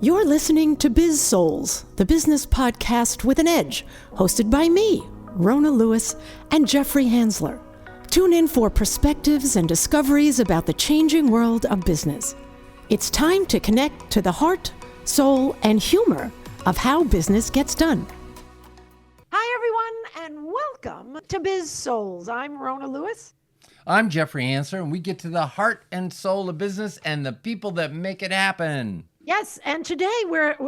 You're listening to Biz-Souls, the business podcast with an edge, hosted by me, Rona Lewis, and Jeffrey Hansler. Tune in for perspectives and discoveries about the changing world of business. It's time to connect to the heart, soul, and humor of how business gets done. Hi, everyone, and welcome to Biz-Souls. I'm Rona Lewis. I'm Jeffrey Hansler, and we get to the heart and soul of business and the people that make it happen. Yes, and today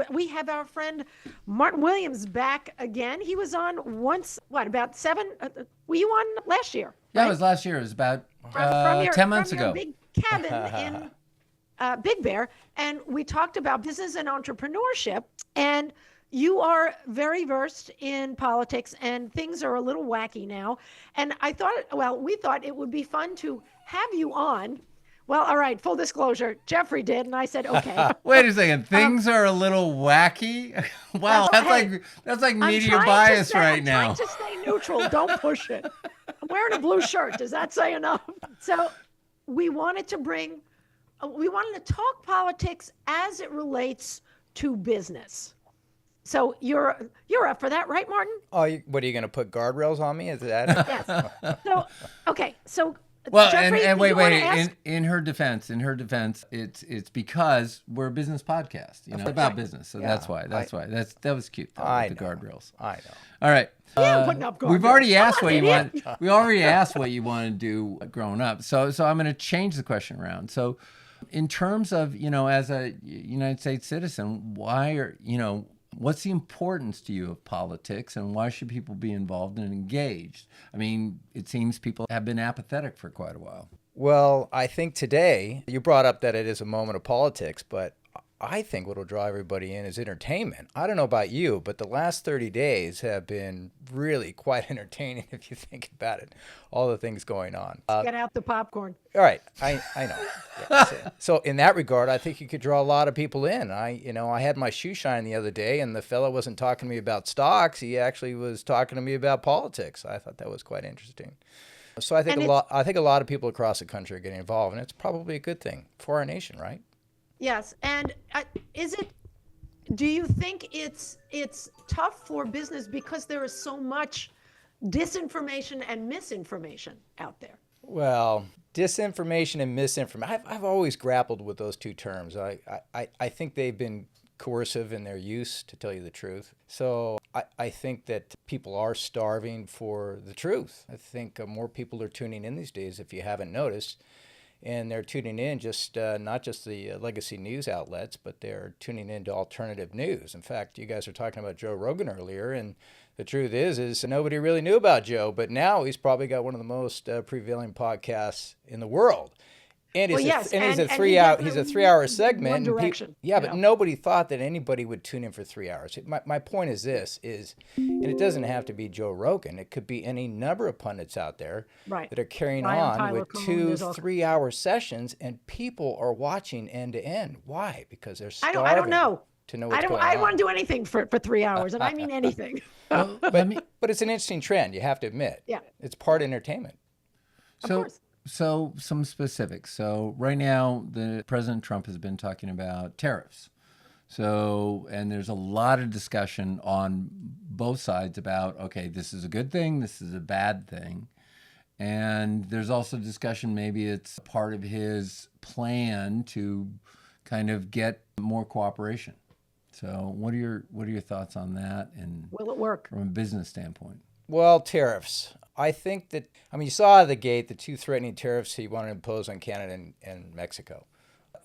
we have our friend Martin Williams back again. He was on once, about 7? Were you on last year? Yeah, right? It was last year. It was about from 10 months your ago. Big cabin in Big Bear, and we talked about business and entrepreneurship. And you are very versed in politics, and things are a little wacky now. And we thought it would be fun to have you on. Well, all right, full disclosure, Jeffrey did, and I said, okay. Wait a second, things are a little wacky? Wow, that's like media bias right now. I'm trying to stay neutral, don't push it. I'm wearing a blue shirt, does that say enough? So we wanted to talk politics as it relates to business. So you're up for that, right, Martin? Oh, what are you going to put guardrails on me? Is that? Yes. So. Well, Jeffrey, and wait. In her defense, it's because we're a business podcast, about business. So that's why. That was cute. The guardrails. I know. All right. Putting up guardrails. We've already asked what you want. We already asked what you want to do growing up. So I'm going to change the question around. So, in terms of as a United States citizen, what's the importance to you of politics, and why should people be involved and engaged? I mean, it seems people have been apathetic for quite a while. Well, I think today, you brought up that it is a moment of politics, but I think what will draw everybody in is entertainment. I don't know about you, but the last 30 days have been really quite entertaining if you think about it, all the things going on. Get out the popcorn. All right, I know. Yeah, so in that regard, I think you could draw a lot of people in. I had my shoe shine the other day, and the fellow wasn't talking to me about stocks. He actually was talking to me about politics. I thought that was quite interesting. So I think a lot of people across the country are getting involved, and it's probably a good thing for our nation, right? Yes, and do you think it's tough for business because there is so much disinformation and misinformation out there? Well, disinformation and misinformation, I've always grappled with those two terms. I think they've been coercive in their use, to tell you the truth. So I think that people are starving for the truth. I think more people are tuning in these days, if you haven't noticed. And they're tuning in not just the legacy news outlets, but they're tuning into alternative news. In fact, you guys were talking about Joe Rogan earlier, and the truth is nobody really knew about Joe, but now he's probably got one of the most prevailing podcasts in the world. And he's a 3-hour segment. One direction, but nobody thought that anybody would tune in for 3 hours. My point is this, and it doesn't have to be Joe Rogan. It could be any number of pundits out there that are carrying on with 2-3 hour sessions, and people are watching end to end. Why? Because they're starving. I don't know. To know what's going on. I don't want to do anything for 3 hours, and I mean anything. But it's an interesting trend, you have to admit. Yeah. It's part entertainment. Of course. So some specifics. So right now, President Trump has been talking about tariffs. And there's a lot of discussion on both sides about, okay, this is a good thing, this is a bad thing. And there's also discussion, maybe it's part of his plan to kind of get more cooperation. So what are your thoughts on that? And will it work from a business standpoint? Well, tariffs. I think that, you saw out of the gate the two threatening tariffs he wanted to impose on Canada and Mexico.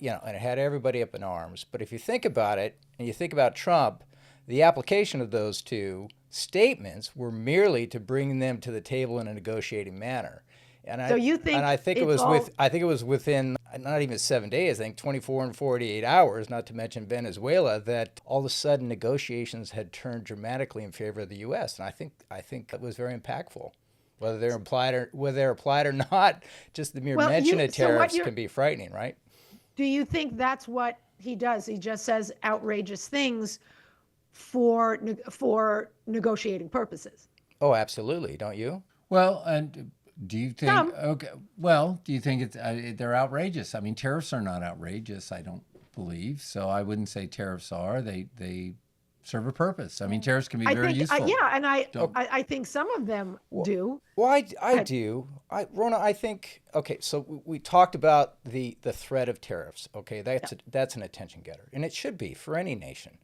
And it had everybody up in arms. But if you think about it, and you think about Trump, the application of those two statements were merely to bring them to the table in a negotiating manner. I think it was within not even 7 days, I think 24 and 48 hours, not to mention Venezuela, that all of a sudden negotiations had turned dramatically in favor of the U.S. And I think that was very impactful. Whether they're applied or not, just the mere mention of tariffs can be frightening, right? Do you think that's what he does? He just says outrageous things for negotiating purposes. Oh, absolutely. Don't you? Well, and do you think? Okay. Well, do you think they're outrageous? I mean, tariffs are not outrageous. I don't believe. So I wouldn't say tariffs are. They serve a purpose. I mean, tariffs can be very useful. And I think some of them do. Well, I do. Rona, I think, okay, so we talked about the threat of tariffs. Okay, that's an attention getter, and it should be for any nation.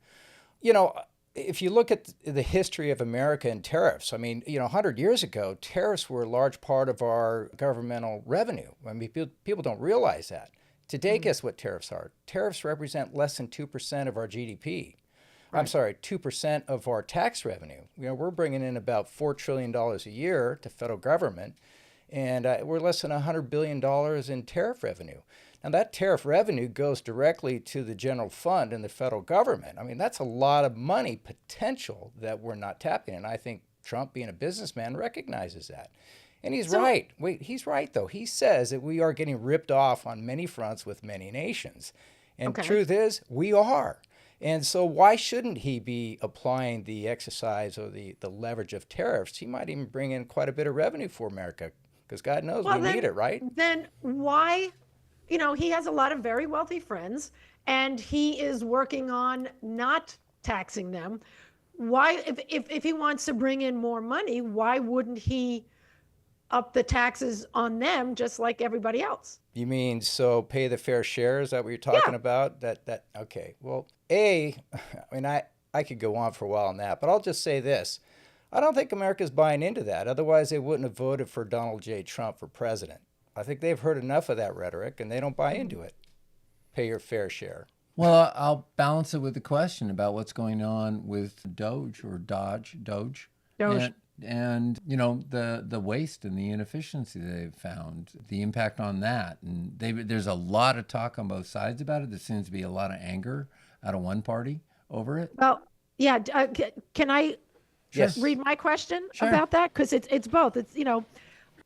You know, if you look at the history of America and tariffs, I mean, 100 years ago, tariffs were a large part of our governmental revenue. I mean, people don't realize that. Today, guess what tariffs are? Tariffs represent less than 2% of our GDP. Right. I'm sorry, 2% of our tax revenue. We're bringing in about $4 trillion a year to federal government, and we're less than $100 billion in tariff revenue. Now, that tariff revenue goes directly to the general fund and the federal government. I mean, that's a lot of money potential that we're not tapping, and I think Trump, being a businessman, recognizes that. And he's right. Wait, he's right, though. He says that we are getting ripped off on many fronts with many nations. And the truth is, we are. And so why shouldn't he be applying the exercise or the leverage of tariffs? He might even bring in quite a bit of revenue for America, because God knows we need it, right? Then why, he has a lot of very wealthy friends, and he is working on not taxing them. Why, if he wants to bring in more money, why wouldn't he up the taxes on them just like everybody else? You mean, so pay the fair share? Is that what you're talking about? Okay. Well, I mean, I could go on for a while on that, but I'll just say this. I don't think America's buying into that. Otherwise, they wouldn't have voted for Donald J. Trump for president. I think they've heard enough of that rhetoric, and they don't buy into it. Pay your fair share. Well, I'll balance it with the question about what's going on with Doge. And the waste and the inefficiency they've found, the impact on that. And there's a lot of talk on both sides about it. There seems to be a lot of anger out of one party over it. Well, yeah. Can I read my question about that? Because it's both. It's,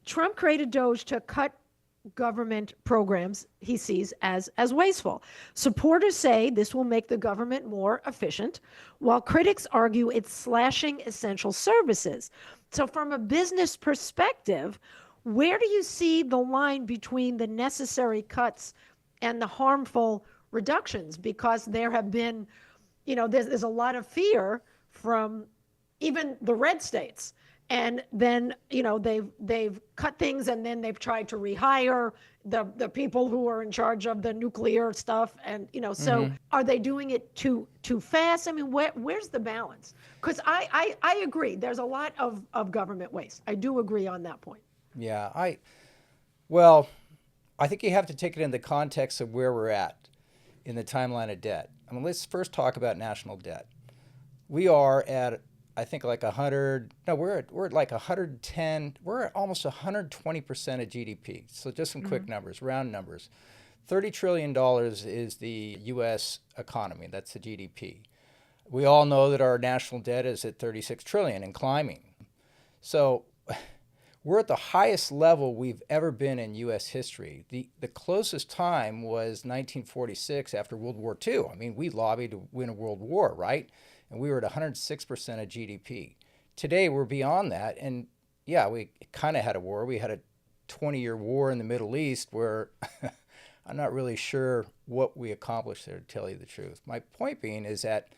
Trump created Doge to cut government programs he sees as wasteful. Supporters say this will make the government more efficient, while critics argue it's slashing essential services. So from a business perspective, where do you see the line between the necessary cuts and the harmful reductions? Because there have been, there's a lot of fear from even the red states. And then, they've cut things, and then they've tried to rehire the people who are in charge of the nuclear stuff. And, so are they doing it too fast? I mean, where's the balance? Because I agree. There's a lot of government waste. I do agree on that point. Yeah, I think you have to take it in the context of where we're at in the timeline of debt. I mean, let's first talk about national debt. We are at, I think, like 100. No, we're at like 110. We're at almost 120% of GDP. So just some quick numbers, round numbers. $30 trillion is the U.S. economy. That's the GDP. We all know that our national debt is at 36 trillion and climbing. So we're at the highest level we've ever been in U.S. history. The closest time was 1946 after World War II. I mean, we lobbied to win a world war, right? And we were at 106% of GDP. Today, we're beyond that. And yeah, we kind of had a war. We had a 20-year war in the Middle East where I'm not really sure what we accomplished there, to tell you the truth. My point being is that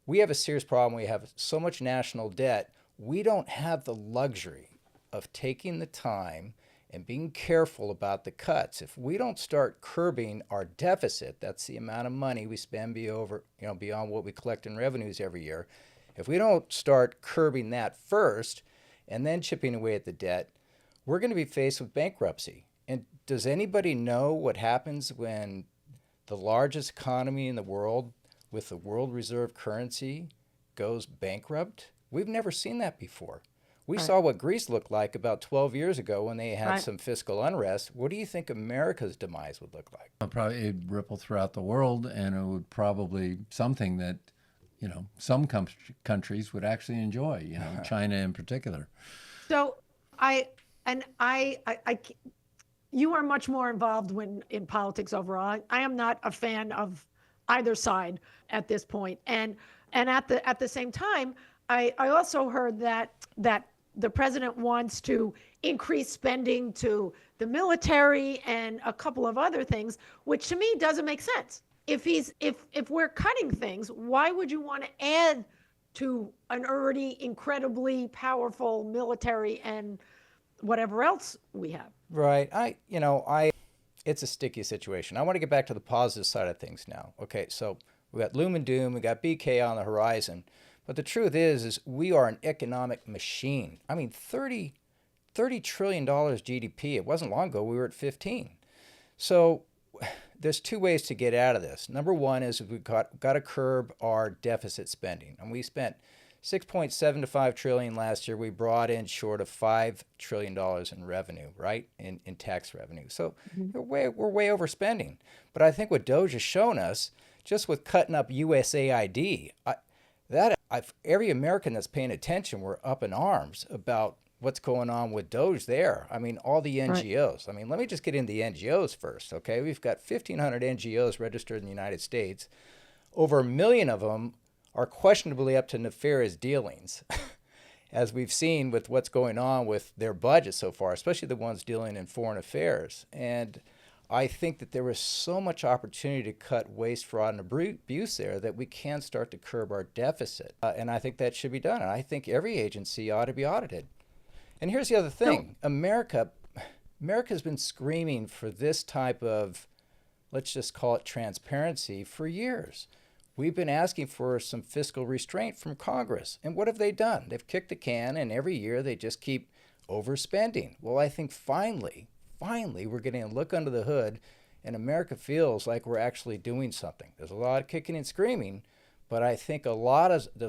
we have a serious problem. We have so much national debt. We don't have the luxury of taking the time and being careful about the cuts. If we don't start curbing our deficit, that's the amount of money we spend beyond what we collect in revenues every year. If we don't start curbing that first and then chipping away at the debt, we're going to be faced with bankruptcy. And does anybody know what happens when the largest economy in the world with the world reserve currency goes bankrupt? We've never seen that before. We saw what Greece looked like about 12 years ago when they had some fiscal unrest. What do you think America's demise would look like? Probably it'd ripple throughout the world, and it would probably something that, some countries would actually enjoy, China in particular. So you are much more involved in politics overall. I am not a fan of either side at this point. And at the same time, I also heard that the president wants to increase spending to the military and a couple of other things, which to me doesn't make sense. if we're cutting things, why would you want to add to an already incredibly powerful military and whatever else we have? Right. It's a sticky situation. I want to get back to the positive side of things now. Okay, so we got loom and doom, we got BK on the horizon, but the truth is we are an economic machine. I mean, $30 trillion GDP. It wasn't long ago we were at 15. So there's two ways to get out of this. Number one is we've got to curb our deficit spending, and we spent 6.75 trillion last year. We brought in short of $5 trillion in revenue, right? In tax revenue. So we're way overspending. But I think what Doge has shown us, just with cutting up USAID, every American that's paying attention, we're up in arms about what's going on with Doge there. I mean, all the NGOs. Right. I mean, let me just get into the NGOs first, okay? We've got 1,500 NGOs registered in the United States. Over 1 million of them are questionably up to nefarious dealings, as we've seen with what's going on with their budget so far, especially the ones dealing in foreign affairs. And I think that there was so much opportunity to cut waste, fraud, and abuse there that we can start to curb our deficit. And I think that should be done. And I think every agency ought to be audited. And here's the other thing. America's been screaming for this type of, let's just call it transparency, for years. We've been asking for some fiscal restraint from Congress. And what have they done? They've kicked the can, and every year they just keep overspending. Well, I think finally, we're getting a look under the hood, and America feels like we're actually doing something. There's a lot of kicking and screaming, but I think there's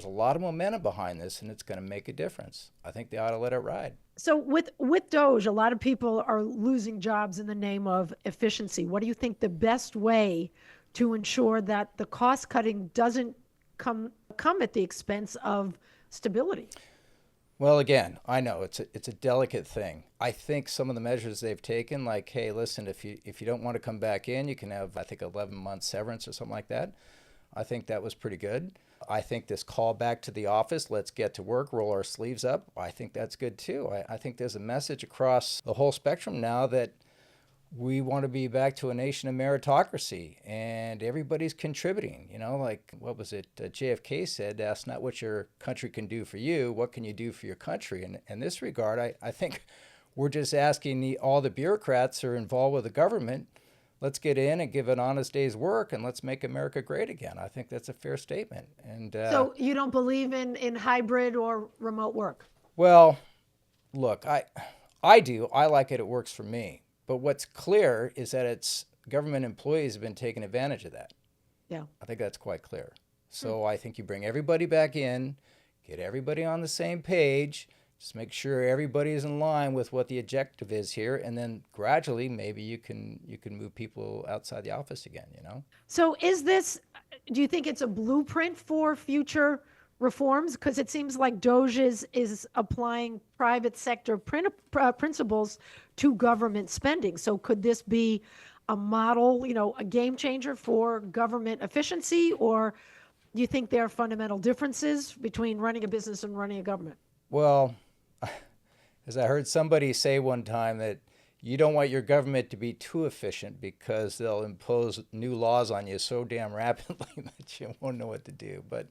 a lot of momentum behind this, and it's going to make a difference. I think they ought to let it ride. So with Doge, a lot of people are losing jobs in the name of efficiency. What do you think the best way to ensure that the cost cutting doesn't come at the expense of stability? Well, again, I know it's a delicate thing. I think some of the measures they've taken, like, hey, listen, if you don't want to come back in, you can have, I think, 11 months severance or something like that. I think that was pretty good. I think this call back to the office, let's get to work, roll our sleeves up, I think that's good too. I think there's a message across the whole spectrum now that we want to be back to a nation of meritocracy, and everybody's contributing. You know, like, what was it? JFK said, ask not what your country can do for you, what can you do for your country? And in this regard, I think we're just asking all the bureaucrats who are involved with the government, let's get in and give an honest day's work, and let's make America great again. I think that's a fair statement. And so you don't believe in hybrid or remote work? Well, look, I do. I like it. It works for me. But what's clear is that it's government employees have been taking advantage of that. Yeah. I think that's quite clear. So I think you bring everybody back in, get everybody on the same page, just make sure everybody is in line with what the objective is here, and then gradually maybe you can move people outside the office again, you know? So do you think it's a blueprint for future reforms? Because it seems like Doge is applying private sector principles to government spending. So could this be a model, a game changer for government efficiency? Or do you think there are fundamental differences between running a business and running a government? Well, as I heard somebody say one time, that you don't want your government to be too efficient because they'll impose new laws on you so damn rapidly that you won't know what to do. But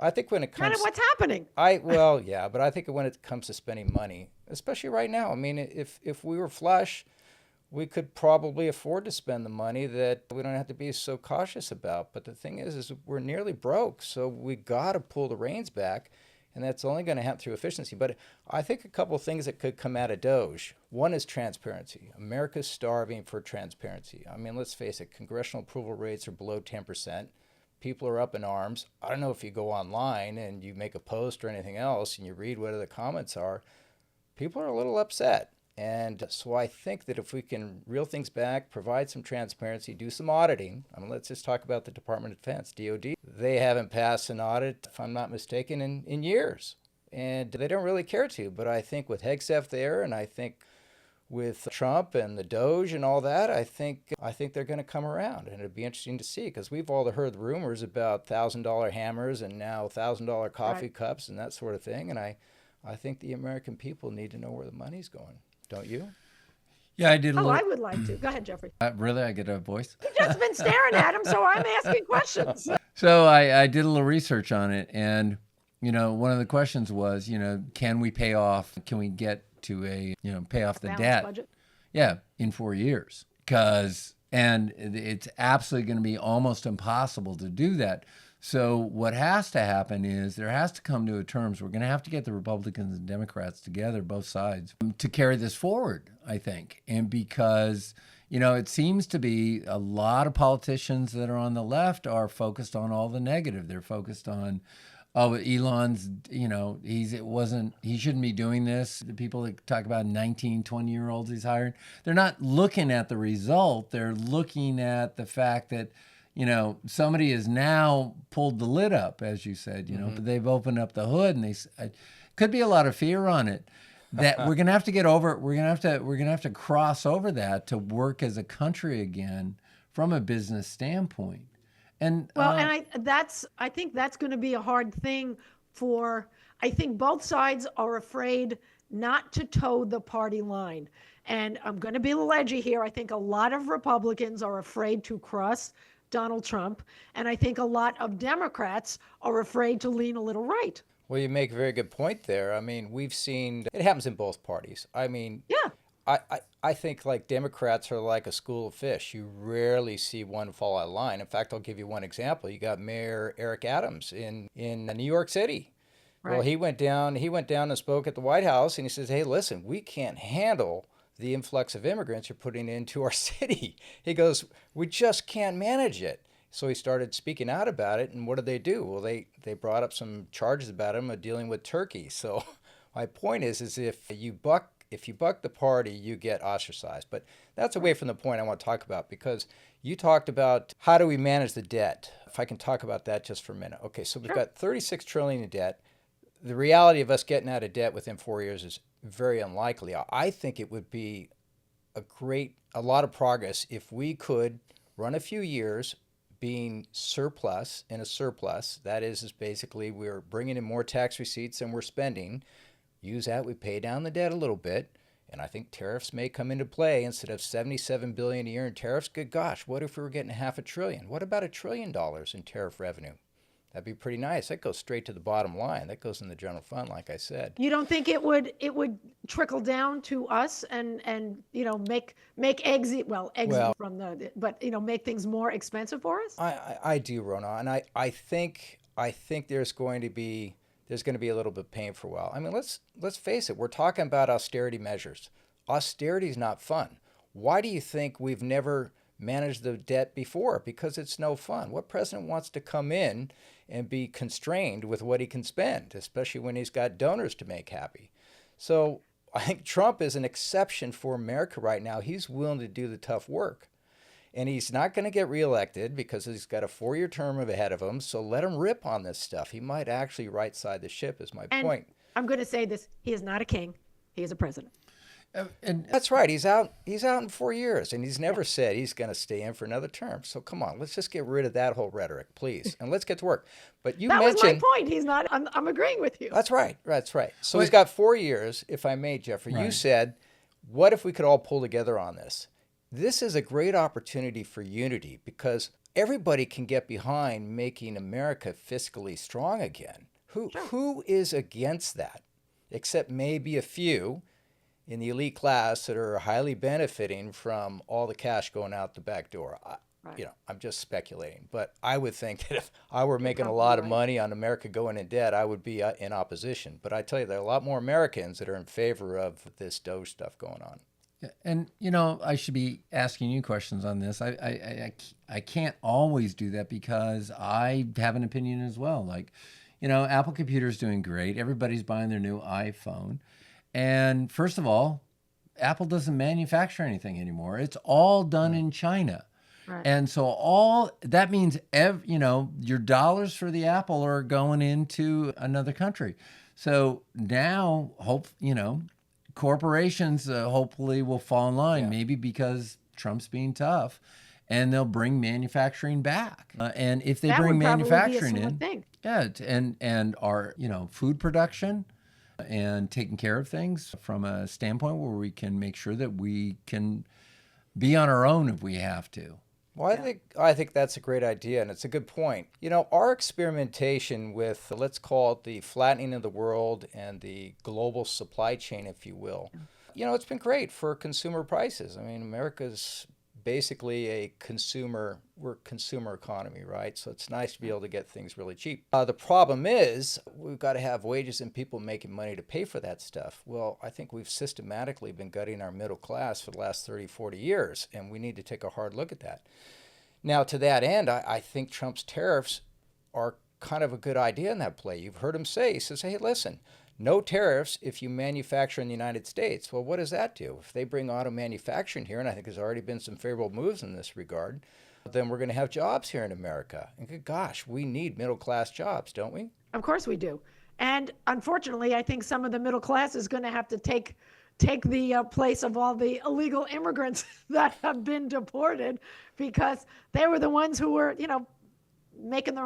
I think when it comes... kind of what's happening. But I think when it comes to spending money, especially right now, I mean, if we were flush, we could probably afford to spend the money that we don't have to be so cautious about. But the thing is we're nearly broke, so we got to pull the reins back, and that's only going to happen through efficiency. But I think a couple of things that could come out of Doge. One is transparency. America's starving for transparency. I mean, let's face it, congressional approval rates are below 10%. People are up in arms. I don't know if you go online and you make a post or anything else and you read what the comments are, people are a little upset. And so I think that if we can reel things back, provide some transparency, do some auditing. I mean, let's just talk about the Department of Defense, DOD. They haven't passed an audit, if I'm not mistaken, in years. And they don't really care to. But I think with Hegseth there, and I think with Trump and the Doge and all that, I think they're going to come around, and it'd be interesting to see, because we've all heard the rumors about $1,000 hammers and now $1,000 coffee cups and that sort of thing, and I think the American people need to know where the money's going. Don't you? Yeah, I did a Oh, I little. would like to. Go ahead, Jeffrey. Really, I get a voice. You've just been staring at him, so I'm asking questions. So I did a little research on it, and one of the questions was, can we pay off? Can we get to pay off the Balanced debt? budget. Yeah, in 4 years, and it's absolutely going to be almost impossible to do that. So what has to happen is there has to come to a terms. We're going to have to get the Republicans and Democrats together, both sides, to carry this forward, I think. And because, it seems to be a lot of politicians that are on the left are focused on all the negative. They're focused on, oh, Elon's, he shouldn't be doing this. The people that talk about 19, 20-year-olds he's hiring, they're not looking at the result. They're looking at the fact that, somebody has now pulled the lid up, as you said, but they've opened up the hood, and could be a lot of fear on it that we're going to have to get over. We're going to have to cross over that to work as a country again from a business standpoint. And I think that's going to be a hard thing I think both sides are afraid not to toe the party line. And I'm going to be a little edgy here. I think a lot of Republicans are afraid to cross Donald Trump. And I think a lot of Democrats are afraid to lean a little right. Well, you make a very good point there. I mean, we've seen it happens in both parties. I mean, yeah. I think like Democrats are like a school of fish. You rarely see one fall out of line. In fact, I'll give you one example. You got Mayor Eric Adams in New York City. Right. Well, he went down and spoke at the White House, and he says, "Hey, listen, we can't handle the influx of immigrants you're putting into our city." He goes, "We just can't manage it." So he started speaking out about it, and what did they do? Well, they brought up some charges about him of dealing with Turkey. So my point is if you buck the party, you get ostracized. But that's away from the point I want to talk about, because you talked about how do we manage the debt. If I can talk about that just for a minute. Okay, so we've got $36 trillion in debt. The reality of us getting out of debt within 4 years is very unlikely. I think it would be a lot of progress if we could run a few years being surplus in a surplus. That is basically we're bringing in more tax receipts than we're spending. Use that, we pay down the debt a little bit, and I think tariffs may come into play. Instead of $77 billion a year in tariffs, good gosh, what if we were getting $500 billion? What about $1 trillion in tariff revenue? That'd be pretty nice. That goes straight to the bottom line. That goes in the general fund, like I said. You don't think it would trickle down to us and make eggs from make things more expensive for us? I do, Rona, and I think there's going to be a little bit of pain for a while. I mean, let's face it. We're talking about austerity measures. Austerity is not fun. Why do you think we've never managed the debt before? Because it's no fun. What president wants to come in and be constrained with what he can spend, especially when he's got donors to make happy? So I think Trump is an exception for America right now. He's willing to do the tough work. And he's not going to get reelected because he's got a 4-year term ahead of him. So let him rip on this stuff. He might actually right-side the ship, is my point. I'm going to say this. He is not a king. He is a president. And that's right. He's out in 4 years, and he's never said he's going to stay in for another term. So come on, let's just get rid of that whole rhetoric, please, and let's get to work. But you mentioned that was my point. He's not. I'm agreeing with you. That's right. So he's got 4 years, if I may, Jeffrey. Right. You said, what if we could all pull together on this? This is a great opportunity for unity, because everybody can get behind making America fiscally strong again. Who is against that? Except maybe a few in the elite class that are highly benefiting from all the cash going out the back door. Right. I'm just speculating, but I would think that if I were making a lot of money on America going in debt, I would be in opposition. But I tell you, there are a lot more Americans that are in favor of this Doge stuff going on. And, I should be asking you questions on this. I can't always do that because I have an opinion as well. Like, Apple Computer's doing great. Everybody's buying their new iPhone. And first of all, Apple doesn't manufacture anything anymore. It's all done in China. Right. And so that means, your dollars for the Apple are going into another country. So now, corporations hopefully will fall in line, maybe because Trump's being tough, and they'll bring manufacturing back. And if they bring manufacturing in, and our food production, and taking care of things from a standpoint where we can make sure that we can be on our own if we have to. Well, I think that's a great idea, and it's a good point. Our experimentation with, let's call it the flattening of the world and the global supply chain, if you will, it's been great for consumer prices. I mean, America's basically we're a consumer economy, right? So it's nice to be able to get things really cheap. The problem is we've got to have wages and people making money to pay for that stuff. Well, I think we've systematically been gutting our middle class for the last 30, 40 years, and we need to take a hard look at that. Now, to that end, I think Trump's tariffs are kind of a good idea in that play. You've heard him say, he says, hey, listen, no tariffs if you manufacture in the United States. Well, what does that do? If they bring auto manufacturing here, and I think there's already been some favorable moves in this regard, then we're going to have jobs here in America. And good gosh, we need middle-class jobs, don't we? Of course we do. And unfortunately, I think some of the middle class is going to have to take the place of all the illegal immigrants that have been deported, because they were the ones who were, making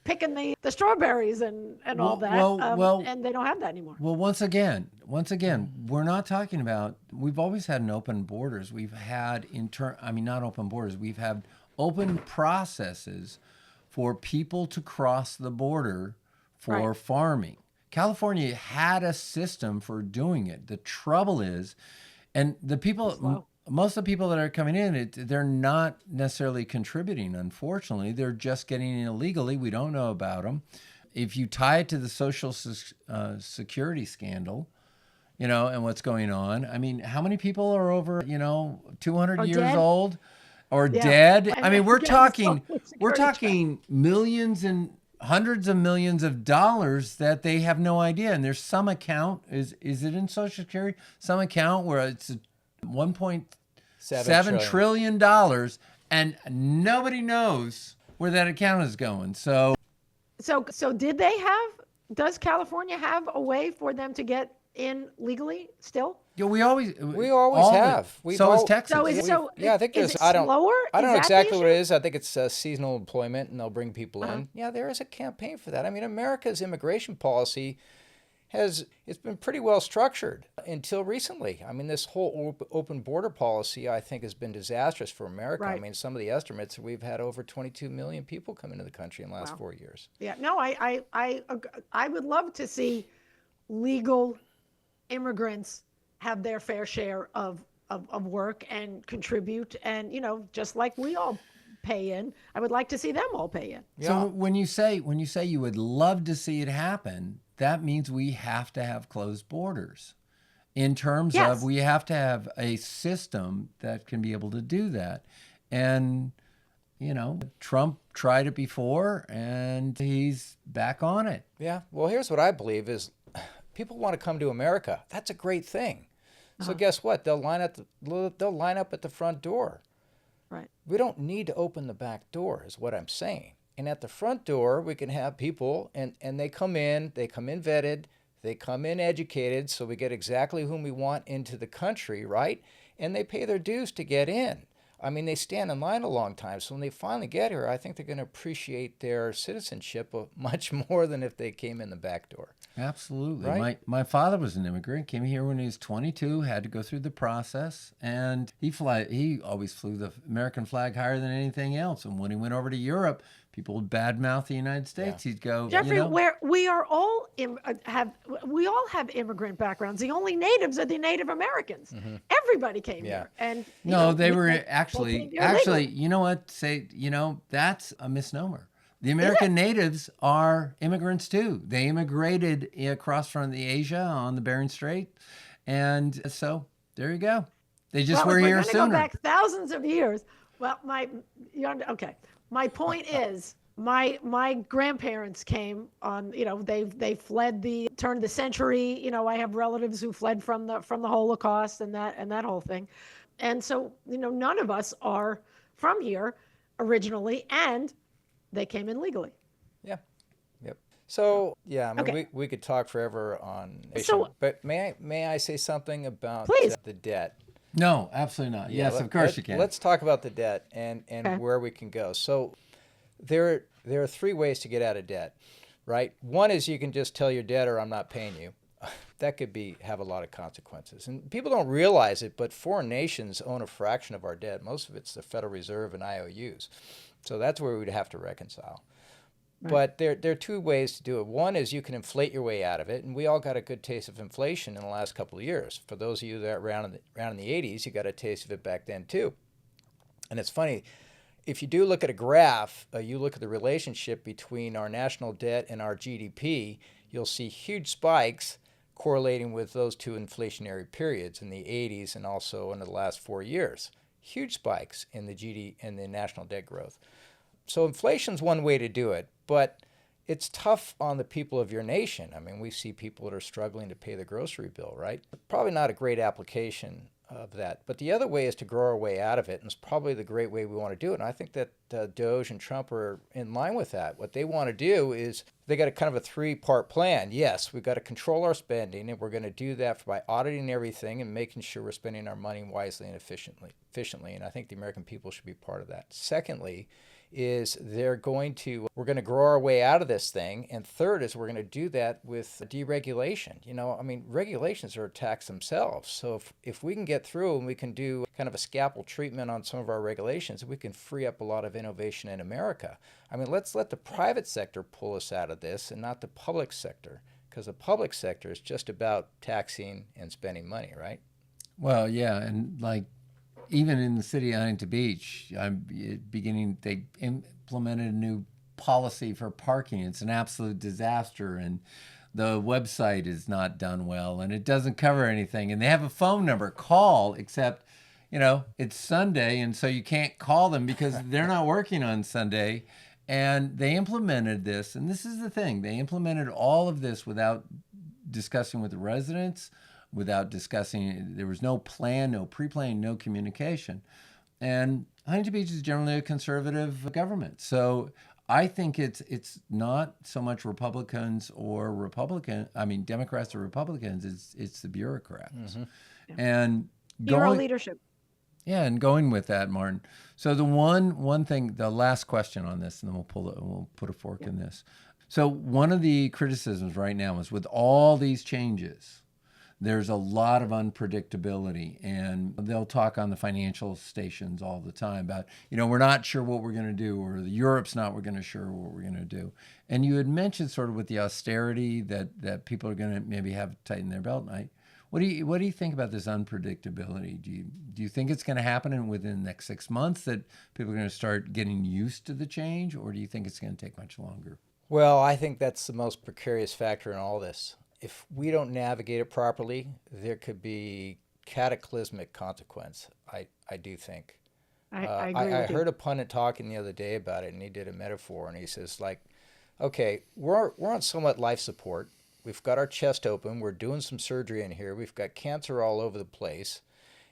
picking the strawberries and all that. And they don't have that anymore. Well, once again, we're not talking about, we've always had an open borders. We've had not open borders. We've had open processes for people to cross the border for farming. California had a system for doing it. The trouble is, and the people, most of the people that are coming in, they're not necessarily contributing, unfortunately. They're just getting in illegally. We don't know about them. If you tie it to the Social Security scandal, and what's going on, I mean, how many people are over, 200 years dead? Old or dead? And I mean, we're talking Security millions and hundreds of millions of dollars that they have no idea. And there's some account, is it in Social Security? Some account where it's $1.7 trillion, and nobody knows where that account is going. So does California have a way for them to get in legally still? Yeah, we always have. So is Texas. I think there's. I don't know exactly what it is. I think it's seasonal employment, and they'll bring people in. Yeah, there is a campaign for that. I mean, America's immigration policy it's been pretty well structured until recently. I mean, this whole open border policy, I think, has been disastrous for America. Right. I mean, some of the estimates, we've had over 22 million people come into the country in the last 4 years. Yeah, no, I would love to see legal immigrants have their fair share of work and contribute, and just like we all pay in, I would like to see them all pay in. Yeah. So when you say you would love to see it happen, that means we have to have closed borders. In terms of, we have to have a system that can be able to do that. And Trump tried it before, and he's back on it. Yeah. Well, here's what I believe is, people want to come to America. That's a great thing. So guess what? They'll line up at the front door. Right. We don't need to open the back door, is what I'm saying. And at the front door, we can have people, and they come in vetted, they come in educated, so we get exactly whom we want into the country, right? And they pay their dues to get in. I mean, they stand in line a long time, so when they finally get here, I think they're going to appreciate their citizenship much more than if they came in the back door. Absolutely. Right? My father was an immigrant, came here when he was 22, had to go through the process, and he always flew the American flag higher than anything else. And when he went over to Europe, people would badmouth the United States. Yeah. He'd go, Jeffrey, where we are all have immigrant backgrounds. The only natives are the Native Americans. Mm-hmm. Everybody came here, and they were actually. You know what? That's a misnomer. The American natives are immigrants too. They immigrated across from the Asia on the Bering Strait, and so there you go. They just were here sooner. Go back thousands of years. Well, my point is, my grandparents came on. They fled the turn of the century. I have relatives who fled from the Holocaust and that whole thing, and so none of us are from here originally, and they came in legally. Yeah. Yep. So I mean, we could talk forever on. But may I say something about the debt? No, absolutely not. Yes, of course you can. Let's talk about the debt and where we can go. So there are three ways to get out of debt, right? One is you can just tell your debtor, I'm not paying you. that could have a lot of consequences. And people don't realize it, but foreign nations own a fraction of our debt. Most of it's the Federal Reserve and IOUs. So that's where we'd have to reconcile. Right. But there are two ways to do it. One is you can inflate your way out of it, and we all got a good taste of inflation in the last couple of years. For those of you that were around in the 80s, you got a taste of it back then too. And it's funny, if you do look at a graph, you look at the relationship between our national debt and our GDP, you'll see huge spikes correlating with those two inflationary periods in the 80s and also in the last 4 years. Huge spikes in the national debt growth. So inflation's one way to do it, but it's tough on the people of your nation. I mean, we see people that are struggling to pay the grocery bill, right? Probably not a great application of that. But the other way is to grow our way out of it, and it's probably the great way we want to do it. And I think that Doge and Trump are in line with that. What they want to do is they got a kind of a three-part plan. Yes, we've got to control our spending, and we're going to do that by auditing everything and making sure we're spending our money wisely and efficiently. And I think the American people should be part of that. Secondly, is we're going to grow our way out of this thing. And third is we're going to do that with deregulation. You know, I mean, regulations are a tax themselves. So if we can get through and we can do kind of a scalpel treatment on some of our regulations, we can free up a lot of innovation in America. I mean, let's let the private sector pull us out of this and not the public sector, because the public sector is just about taxing and spending money, right? Well, yeah, and like even in the city of Huntington Beach, they implemented a new policy for parking. It's an absolute disaster, and the website is not done well, and it doesn't cover anything. And they have a phone number, call, except, you know, it's Sunday, and so you can't call them because they're not working on Sunday. And they implemented this, and this is the thing. They implemented all of this without discussing with the residents, without discussing, there was no plan, no pre-plan, no communication. And Huntington Beach is generally a conservative government. So I think it's not so much Democrats or Republicans, it's the bureaucrats. Mm-hmm. Yeah. And Hero leadership. Yeah, and going with that, Martin. So the one thing, the last question on this, and then we'll put a fork in this. So one of the criticisms right now is with all these changes, there's a lot of unpredictability, and they'll talk on the financial stations all the time about, you know, we're not sure what we're going to do, or Europe's not sure what we're going to do. And you had mentioned sort of with the austerity that people are going to maybe have to tighten their belt. What do you think about this unpredictability? Do you think it's going to happen within the next 6 months, that people are going to start getting used to the change, or do you think it's going to take much longer? Well, I think that's the most precarious factor in all this. If we don't navigate it properly, there could be cataclysmic consequence, I do think. I agree with you. heard a pundit talking the other day about it, and he did a metaphor, and he says, like, okay, we're on somewhat life support. We've got our chest open. We're doing some surgery in here. We've got cancer all over the place,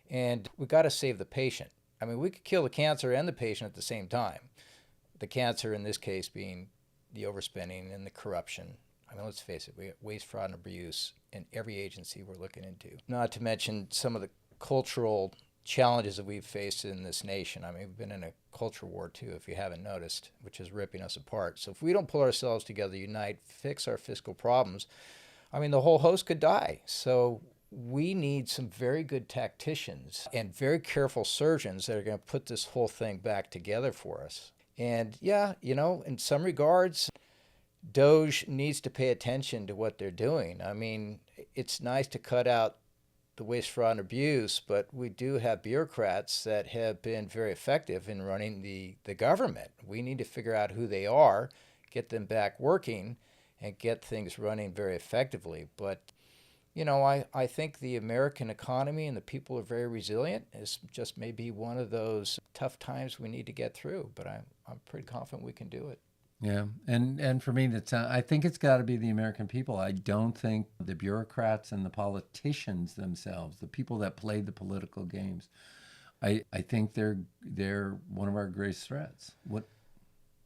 and we've got to save the patient. I mean, we could kill the cancer and the patient at the same time. The cancer, in this case, being the overspending and the corruption. I mean, let's face it, we have waste, fraud, and abuse in every agency we're looking into. Not to mention some of the cultural challenges that we've faced in this nation. I mean, we've been in a culture war, too, if you haven't noticed, which is ripping us apart. So if we don't pull ourselves together, unite, fix our fiscal problems, I mean, the whole host could die. So we need some very good tacticians and very careful surgeons that are going to put this whole thing back together for us. And yeah, you know, in some regards, Doge needs to pay attention to what they're doing. I mean, it's nice to cut out the waste, fraud, and abuse, but we do have bureaucrats that have been very effective in running the government. We need to figure out who they are, get them back working, and get things running very effectively. But, you know, I think the American economy and the people are very resilient. It's just maybe one of those tough times we need to get through, but I'm pretty confident we can do it. Yeah, and for me, I think it's got to be the American people. I don't think the bureaucrats and the politicians themselves, the people that play the political games, I think they're one of our greatest threats.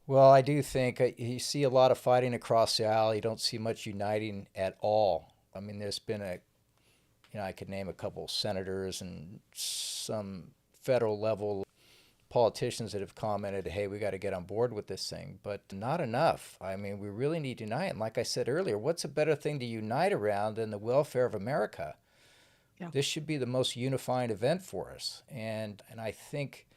Well, I do think you see a lot of fighting across the aisle. You don't see much uniting at all. I mean, there's been I could name a couple senators and some federal level politicians that have commented, hey, we got to get on board with this thing, but not enough. I mean, we really need to unite. And like I said earlier, what's a better thing to unite around than the welfare of America? Yeah. This should be the most unifying event for us. And I think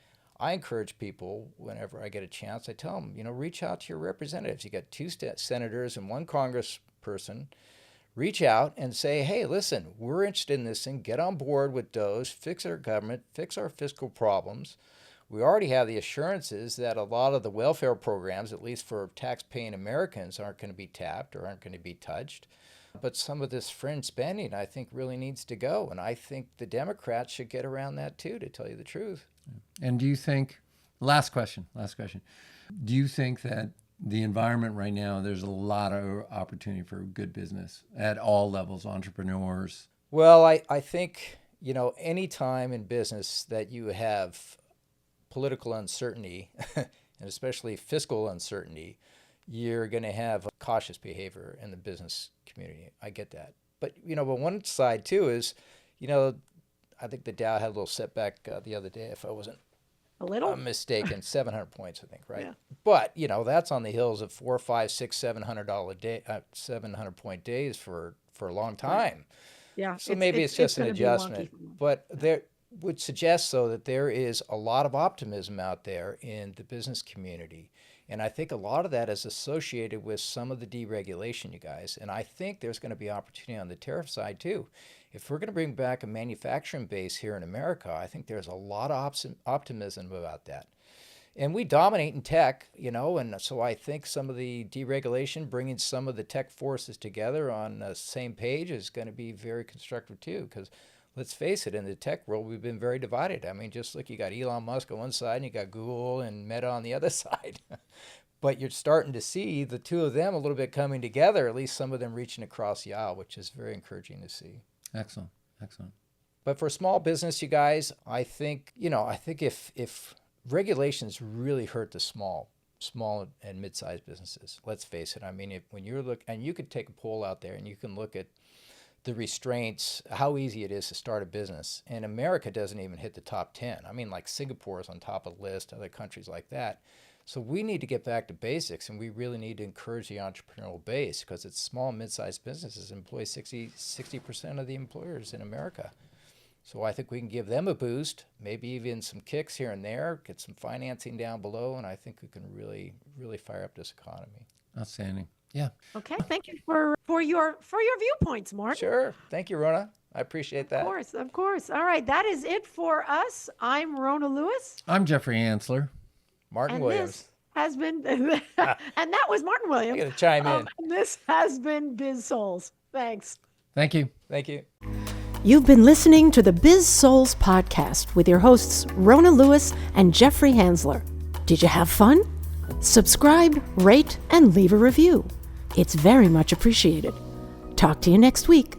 I encourage people whenever I get a chance, I tell them, reach out to your representatives. You got 2 senators and 1 congressperson. Reach out and say, hey, listen, we're interested in this thing. Get on board with DOGE, fix our government, fix our fiscal problems. We already have the assurances that a lot of the welfare programs, at least for tax-paying Americans, aren't going to be tapped or aren't going to be touched. But some of this fringe spending, I think, really needs to go. And I think the Democrats should get around that, too, to tell you the truth. And do you think, last question, do you think that the environment right now, there's a lot of opportunity for good business at all levels, entrepreneurs? Well, I think, any time in business that you have political uncertainty, and especially fiscal uncertainty, you're going to have cautious behavior in the business community. I get that. But, but one side, too, is, I think the Dow had a little setback the other day, if I wasn't mistaken, 700 points, I think, right? Yeah. But, that's on the heels of 4, 5, 6, $700 day, 700 point days for a long time. Yeah. So maybe it's just an adjustment. But there would suggest, though, that there is a lot of optimism out there in the business community. And I think a lot of that is associated with some of the deregulation, you guys. And I think there's going to be opportunity on the tariff side, too. If we're going to bring back a manufacturing base here in America, I think there's a lot of optimism about that. And we dominate in tech, and so I think some of the deregulation, bringing some of the tech forces together on the same page is going to be very constructive, too, because let's face it, in the tech world, we've been very divided. I mean, just look, you got Elon Musk on one side and you got Google and Meta on the other side. But you're starting to see the 2 of them a little bit coming together, at least some of them reaching across the aisle, which is very encouraging to see. Excellent. But for small business, you guys, I think if regulations really hurt the small and mid-sized businesses, let's face it. I mean, when you're and you could take a poll out there and you can look at the restraints, how easy it is to start a business. And America doesn't even hit the top 10. I mean, like Singapore is on top of the list, other countries like that. So we need to get back to basics, and we really need to encourage the entrepreneurial base, because it's small and mid-sized businesses employ 60% of the employers in America. So I think we can give them a boost, maybe even some kicks here and there, get some financing down below, and I think we can really, really fire up this economy. Outstanding. Yeah. Okay. Thank you for your viewpoints, Martin. Sure. Thank you, Rona. I appreciate that. Of course. All right. That is it for us. I'm Rona Lewis. I'm Jeffrey Hansler. Martin Williams. This has been, and that was Martin Williams. I got to chime in. And this has been Biz-Souls. Thanks. Thank you. Thank you. You've been listening to the Biz-Souls podcast with your hosts Rona Lewis and Jeffrey Hansler. Did you have fun? Subscribe, rate, and leave a review. It's very much appreciated. Talk to you next week.